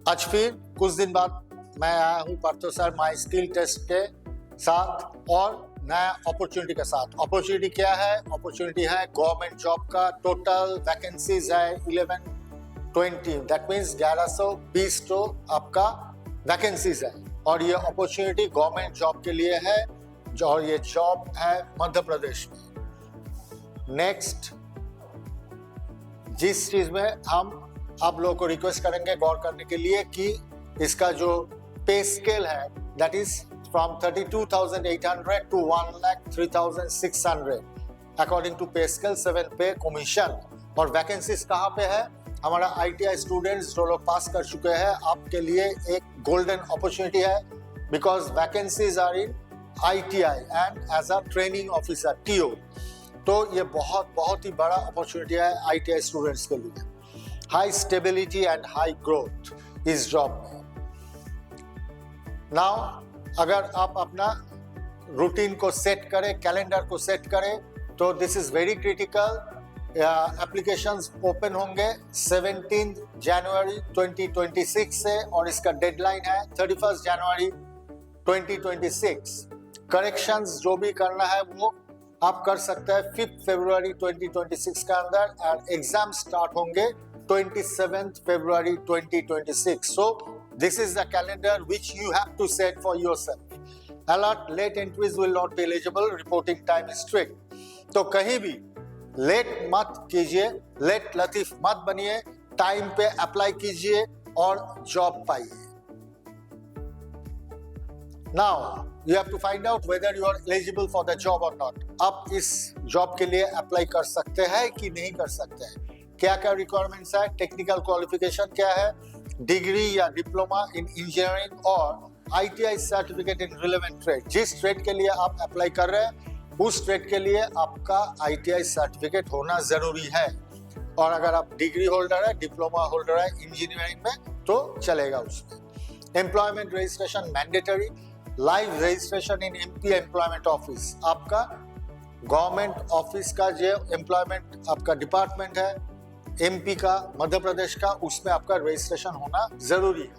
आज फिर कुछ दिन बाद मैं आया हूँ Partho sir my skill test के साथ और नया अपॉर्चुनिटी के साथ। अपॉर्चुनिटी क्या है? अपॉर्चुनिटी है गवर्नमेंट जॉब का। टोटल वैकेंसीज है 1120, दैट मीन्स 1120 तो आपका वैकेंसीज है और ये अपॉर्चुनिटी गवर्नमेंट जॉब के लिए है और ये जॉब है मध्य प्रदेश में। नेक्स्ट, जिस चीज में हम आप लोगों को रिक्वेस्ट करेंगे गौर करने के लिए कि इसका जो पे स्केल है that is from 32,800 to 1,03,600 according to pay scale 7 pay commission. और वैकेंसीज कहाँ पे है? हमारा ITI स्टूडेंट्स जो लोग पास कर चुके हैं आपके लिए एक गोल्डन अपॉर्चुनिटी है because vacancies are in ITI and as a training officer TO। तो ये बहुत ही बड़ा अपॉर्चुनिटी है ITI स्टूडेंट्स के लिए। High stability and high growth इस जॉब में। नाउ अगर आप अपना रूटीन को सेट करें, कैलेंडर को सेट करें तो this is very critical. Applications open होंगे 17 जनवरी 2026 से और इसका डेडलाइन है 31 जनवरी 2026। करेक्शंस जो भी करना है वो आप कर सकते हैं 5 फरवरी 2026 के अंदर और एग्जाम स्टार्ट होंगे 27th February 2026. So this is the calendar which you have to set for yourself. Alert, late entries will not be eligible. Reporting time is strict. तो कहीं भी लेट मत कीजिए, लेट लतीफ मत बनिए, टाइम पे अप्लाई कीजिए और जॉब पाइए। Now you have to find out whether you are eligible for the job or not. आप इस जॉब के लिए अप्लाई कर सकते हैं कि नहीं कर सकते हैं। क्या क्या रिक्वायरमेंट्स है? टेक्निकल क्वालिफिकेशन क्या है? डिग्री या डिप्लोमा इन इंजीनियरिंग और ITI certificate in relevant trade. जिस ट्रेड के लिए आप अप्लाई कर रहे हैं उस ट्रेड के लिए आपका ITI सर्टिफिकेट होना जरूरी है। और अगर आप डिग्री होल्डर है, डिप्लोमा होल्डर है इंजीनियरिंग में तो चलेगा उसमें। Employment registration mandatory. Live registration in MP employment office. आपका गवर्नमेंट ऑफिस का जो एम्प्लॉयमेंट आपका डिपार्टमेंट है MP का, मध्य प्रदेश का, उसमें आपका रजिस्ट्रेशन होना जरूरी है।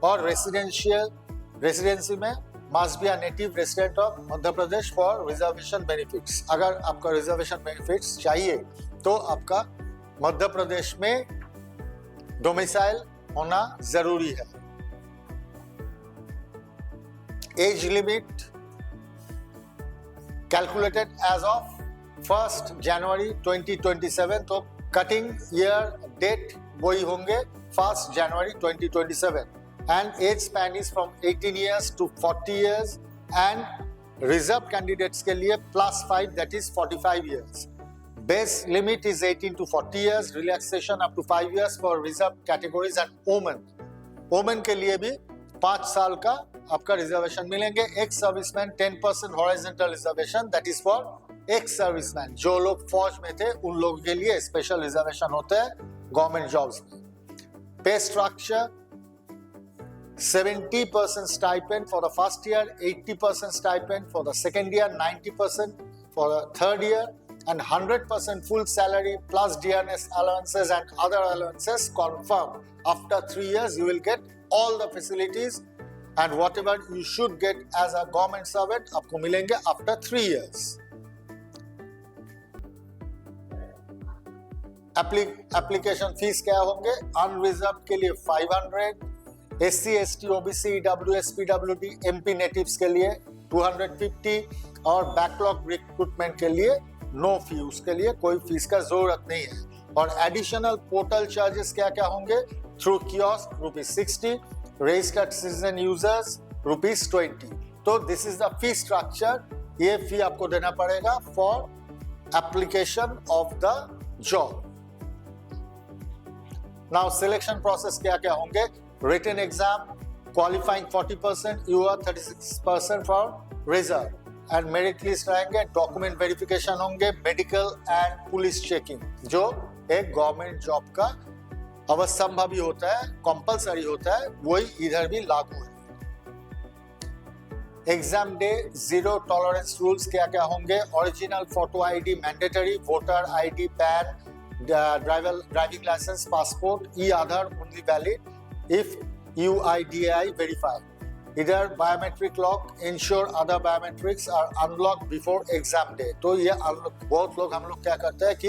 और रेसिडेंसी में must be a native resident of Madhya Pradesh for reservation benefits. अगर आपका रिजर्वेशन बेनिफिट्स चाहिए तो आपका मध्य प्रदेश में डोमिसाइल होना जरूरी है। Age limit calculated as of 1 जनवरी 2027। तो कटिंग ईयर डेट वही होंगे 1 जनवरी 2027 and age span is from 18 years to 40 years and reserve candidates के लिए +5 that is 45 years. Base limit is 18 to 40 years, relaxation up to 5 years for reserve categories and women के लिए भी 5 साल का आपका रिजर्वेशन मिलेंगे। Ex serviceman 10% horizontal reservation that is for ex serviceman. जो लोग फौज में थे उन लोगों के लिए स्पेशल रिजर्वेशन होते हैं गवर्नमेंट जॉब्स में। पे structure 70% stipend for the first year, 80% stipend for the second year, 90% for the third year and 100% full salary plus DNS allowances and other allowances confirmed. After 3 years you will get all the facilities and whatever you should get as a government servant आपको मिलेंगे after 3 years. Application fees क्या होंगे? Unreserved के लिए 500, SC ST OBC EWS PWD MP natives के लिए 250 और backlog recruitment के लिए नो फी, उसके लिए कोई फीस का जरूरत नहीं है। और एडिशनल पोर्टल चार्जेस क्या क्या होंगे? Through kiosk ₹60, registered citizen users ₹20। तो this is the fee structure. ये फी आपको देना पड़ेगा for application of the job. Now selection process क्या क्या होंगे? Written exam, qualifying 40%, UR 36% for reserve and merit list रहेंगे। डॉक्यूमेंट वेरिफिकेशन होंगे, मेडिकल एंड पुलिस चेकिंग जो एक गवर्नमेंट जॉब का अवश्य भी होता है, कंपलसरी होता है, वही इधर भी लागू है। Exam day zero tolerance rules क्या क्या होंगे? Original photo ID mandatory, voter ID, PAN, driving licence, passport, e Aadhaar only valid, if UIDAI verified. इधर biometric lock, ensure other biometrics are unlock before exam day. तो ये बहुत लोग हम लोग क्या करते हैं कि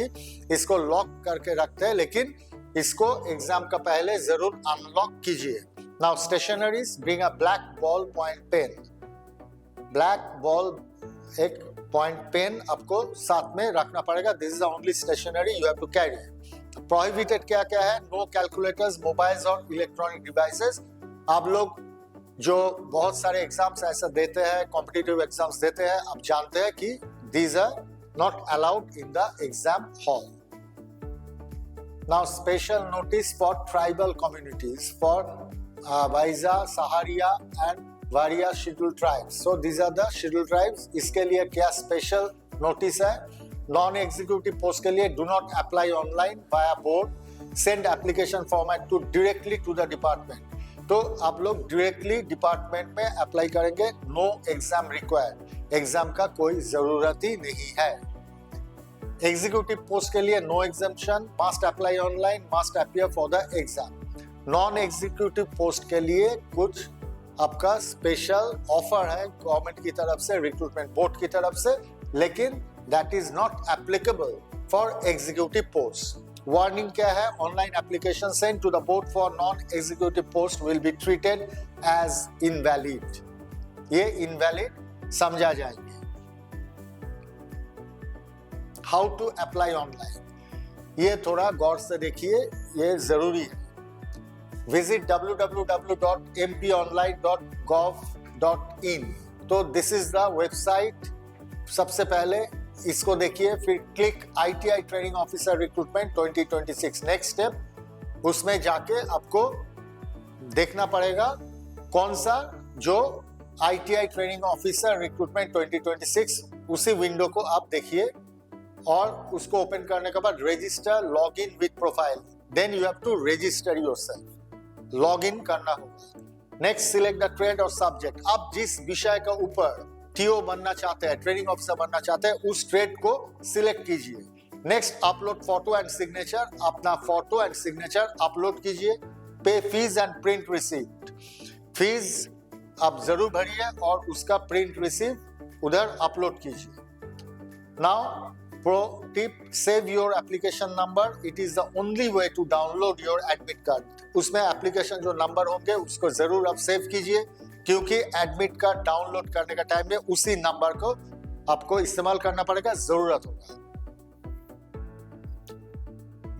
इसको लॉक करके रखते हैं, लेकिन इसको एग्जाम का पहले जरूर अनलॉक कीजिए। Now stationeries, bring a black ball point pen. Black ball एक पॉइंट पेन आपको साथ में रखना पड़ेगा। This is the only stationery you have to carry. Prohibited क्या क्या है? नो कैलकुलेटर्स, मोबाइल्स और इलेक्ट्रॉनिक डिवाइसेस। आप लोग जो बहुत सारे एग्जाम्स ऐसा देते हैं, कॉम्पिटिटिव एग्जाम्स देते हैं, आप जानते हैं कि these are not allowed in the exam hall. Now special notice for tribal communities for वाइजा, Sahariya and Bharia scheduled tribes. So these are the scheduled tribes. इसके लिए क्या स्पेशल नोटिस है? नॉन एग्जीक्यूटिव पोस्ट के लिए do not apply online via board, send application format to directly to the department. तो आप लोग डायरेक्टली डिपार्टमेंट में अप्लाई करेंगे। नो एग्जाम रिक्वायर्ड, एग्जाम का कोई जरूरत ही नहीं है। एग्जीक्यूटिव पोस्ट के लिए no exemption, must apply online, must appear for the exam. Non executive post के लिए कुछ आपका स्पेशल ऑफर है गवर्नमेंट की तरफ से, रिक्रूटमेंट बोर्ड की तरफ से, लेकिन that is not applicable for executive post. Warning क्या है? Online application send to the board for non executive post will be treated as invalid. ये इनवैलिड समझा जाएंगे। हाउ टू अप्लाई ऑनलाइन, ये थोड़ा गौर से देखिए, ये जरूरी है। Visit www.mponline.gov.in। तो दिस इज द वेबसाइट। सबसे पहले इसको देखिए, फिर click ITI training officer recruitment 2026 next step. उसमें जाके आपको देखना पड़ेगा कौन सा जो ITI ट्रेनिंग ऑफिसर रिक्रूटमेंट 2026, उसी विंडो को आप देखिए और उसको ओपन करने के बाद register log in with profile, then you have to register yourself. Log in करना होगा। नेक्स्ट सिलेक्ट द ट्रेड और सब्जेक्ट। आप जिस विषय का ऊपर TO बनना चाहते हैं, ट्रेनिंग ऑफिसर बनना चाहते हैं, उस ट्रेड को सिलेक्ट कीजिए। Next upload photo and signature. अपना फोटो एंड सिग्नेचर अपलोड कीजिए। Pay fees and print receipt. Fees आप जरूर भरिए और उसका प्रिंट रिसीप्ट उधर अपलोड कीजिए। Now pro tip, save your application number. It is the only way to download your admit card. उसमें एप्लीकेशन जो नंबर होंगे उसको जरूर आप सेव कीजिए, क्योंकि एडमिट कार्ड डाउनलोड करने का टाइम में उसी नंबर को आपको इस्तेमाल करना पड़ेगा, जरूरत होगा।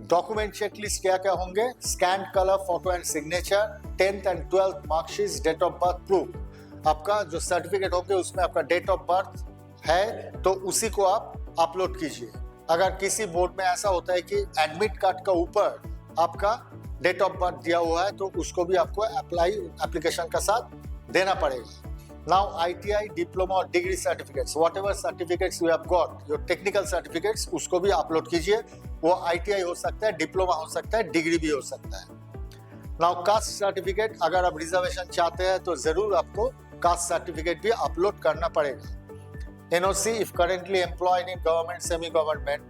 डॉक्यूमेंट चेकलिस्ट क्या क्या होंगे? Scan colour photo and signature, 10th and 12th marksheet, date of birth proof. आपका जो सर्टिफिकेट होंगे उसमें आपका डेट ऑफ बर्थ है तो उसी को आप अपलोड कीजिए। अगर किसी बोर्ड में ऐसा होता है कि एडमिट कार्ड का ऊपर आपका डेट ऑफ बर्थ दिया हुआ है, तो उसको भी आपको एप्लीकेशन का साथ देना पड़ेगा। नाउ ITI डिप्लोमा और degree certificates, what ever certificates you have got, your technical certificates, उसको भी अपलोड कीजिए। वो ITI हो सकता है, डिप्लोमा हो सकता है, डिग्री भी हो सकता है। नाउ कास्ट सर्टिफिकेट, अगर आप रिजर्वेशन चाहते हैं तो जरूर आपको कास्ट सर्टिफिकेट भी अपलोड करना पड़ेगा। NOC if currently employed in government, semi government,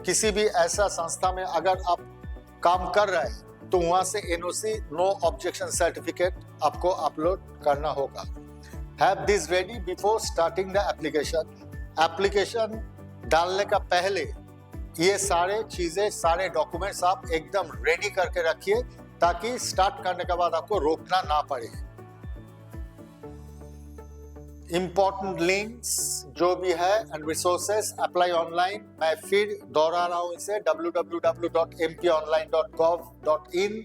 किसी भी ऐसा संस्था में अगर आप काम कर रहे हैं तो वहां से NOC नो ऑब्जेक्शन सर्टिफिकेट आपको अपलोड करना होगा। Have this ready before starting the application. Application डालने का पहले ये सारे चीजें, सारे डॉक्यूमेंट्स आप एकदम रेडी करके रखिए, ताकि स्टार्ट करने के बाद आपको रोकना ना पड़े। इंपॉर्टेंट लिंक्स जो भी है एंड रिसोर्सेस, अप्लाई ऑनलाइन। मैं फिर दोहरा रहा हूं इसे, www.mponline.gov.in।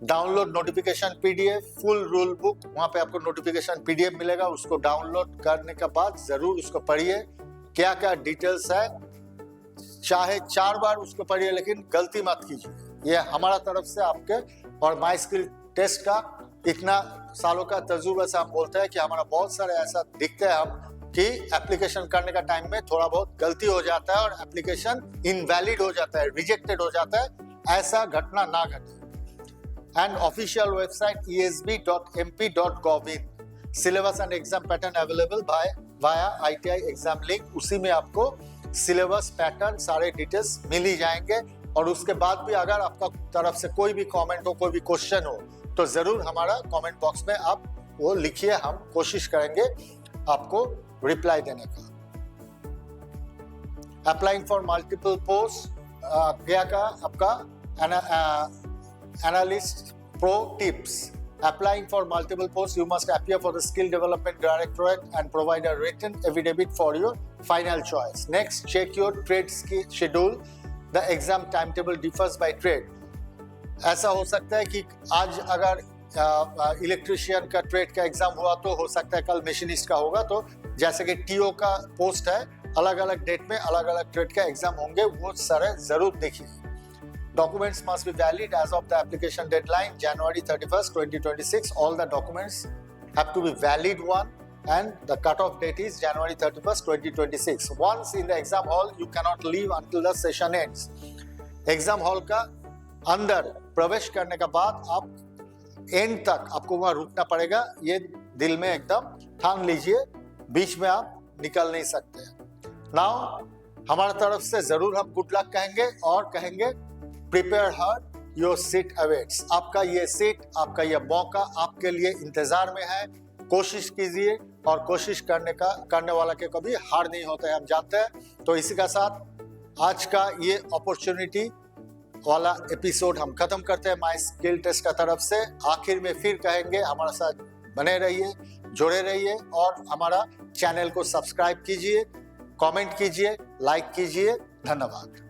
Download notification PDF, full rule book, वहां पे आपको नोटिफिकेशन PDF मिलेगा। उसको डाउनलोड करने के बाद जरूर उसको पढ़िए, क्या क्या डिटेल्स है। चाहे 4 बार उसको पढ़िए, लेकिन गलती मत कीजिए। ये हमारा तरफ से आपके और माई स्किल टेस्ट का इतना सालों का तजुर्बा से हम बोलते हैं कि हमारा बहुत सारे ऐसा दिखते हैं हम कि एप्लीकेशन करने का टाइम में थोड़ा बहुत गलती हो जाता है और एप्लीकेशन इनवैलिड हो जाता है, रिजेक्टेड हो जाता है। ऐसा घटना ना घटे। And official website esb.mp.gov.in, syllabus and exam pattern available via ITI exam link. उसी में आपको सिलेबस, पैटर्न, सारे डिटेल्स मिल ही जाएंगे। और उसके बाद भी अगर आपका तरफ से कोई भी कमेंट हो, कोई भी क्वेश्चन हो, तो जरूर हमारा कमेंट बॉक्स में आप वो लिखिए, हम कोशिश करेंगे आपको रिप्लाई देने का। अप्लाइंग फॉर मल्टीपल पोस्ट, क्या का आपका analyst pro tips. Applying for multiple posts, you must appear for the Skill Development Directorate and provide a written affidavit for your final choice. Next, check your trade schedule. The exam timetable differs by trade. ऐसा हो सकता है कि आज अगर electrician का trade का exam हुआ तो हो सकता है कल मशीनिस्ट का होगा। तो जैसे कि टीओ का पोस्ट है, अलग अलग डेट में अलग अलग ट्रेड का एग्जाम होंगे, वो सारे जरूर देखिए। Documents must be valid as of the application deadline, January 31st, 2026. All the documents have to be valid one, and the cutoff date is January 31st, 2026. Once in the exam hall, you cannot leave until the session ends. Exam hall का अंदर प्रवेश करने के बाद आप and तक आपको वहाँ रुकना पड़ेगा। ये दिल में एकदम ठान लीजिए, बीच में आप निकल नहीं सकते। नाउ हमारी तरफ से जरूर हम गुड लक कहेंगे और कहेंगे prepare hard, your seat awaits. आपका ये सीट, आपका ये मौका आपके लिए इंतजार में है। कोशिश कीजिए, और कोशिश करने वाला के कभी हार नहीं होता है, हम जानते हैं। तो इसी का साथ आज का ये अपॉर्चुनिटी वाला एपिसोड हम खत्म करते हैं माय स्किल टेस्ट का तरफ से। आखिर में फिर कहेंगे, हमारे साथ बने रहिए, जुड़े रहिए और हमारा चैनल को सब्सक्राइब कीजिए, कमेंट कीजिए, लाइक कीजिए। धन्यवाद।